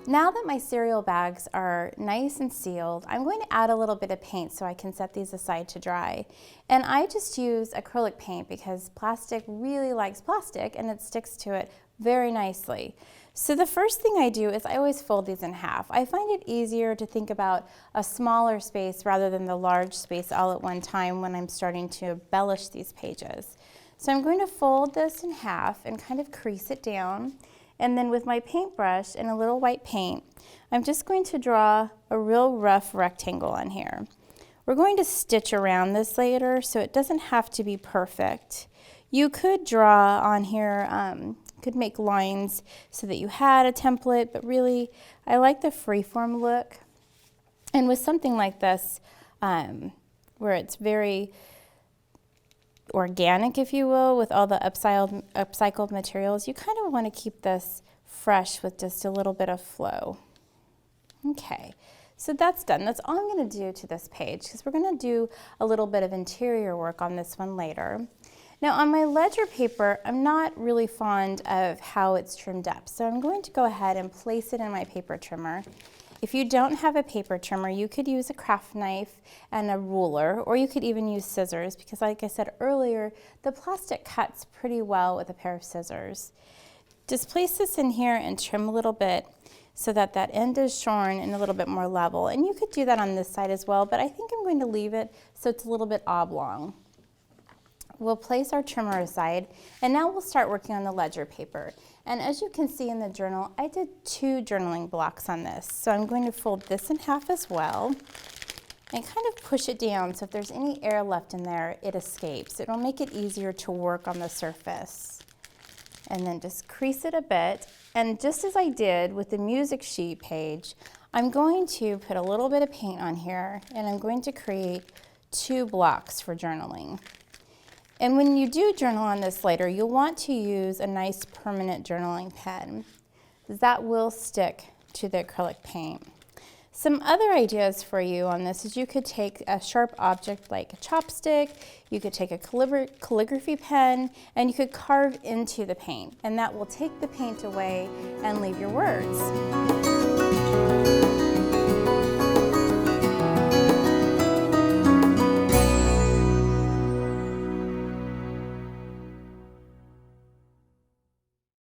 Now that my cereal bags are nice and sealed, I'm going to add a little bit of paint so I can set these aside to dry. And I just use acrylic paint because plastic really likes plastic and it sticks to it very nicely. So the first thing I do is I always fold these in half. I find it easier to think about a smaller space rather than the large space all at one time when I'm starting to embellish these pages. So I'm going to fold this in half and kind of crease it down. And then with my paintbrush and a little white paint, I'm just going to draw a real rough rectangle on here. We're going to stitch around this later, so it doesn't have to be perfect. You could draw on here, could make lines so that you had a template, but really, I like the freeform look. And with something like this, where it's very organic, if you will, with all the upcycled materials, you kind of want to keep this fresh with just a little bit of flow. Okay, so that's done. That's all I'm going to do to this page because we're going to do a little bit of interior work on this one later. Now on my ledger paper, I'm not really fond of how it's trimmed up, so I'm going to go ahead and place it in my paper trimmer. If you don't have a paper trimmer, you could use a craft knife and a ruler, or you could even use scissors because like I said earlier, the plastic cuts pretty well with a pair of scissors. Just place this in here and trim a little bit so that that end is shorn and a little bit more level. And you could do that on this side as well, but I think I'm going to leave it so it's a little bit oblong. We'll place our trimmer aside, and now we'll start working on the ledger paper. And as you can see in the journal, I did 2 journaling blocks on this. So I'm going to fold this in half as well and kind of push it down so if there's any air left in there, it escapes. It'll make it easier to work on the surface. And then just crease it a bit. And just as I did with the music sheet page, I'm going to put a little bit of paint on here and I'm going to create 2 blocks for journaling. And when you do journal on this later, you'll want to use a nice permanent journaling pen, because that will stick to the acrylic paint. Some other ideas for you on this is you could take a sharp object like a chopstick, you could take a calligraphy pen, and you could carve into the paint, and that will take the paint away and leave your words.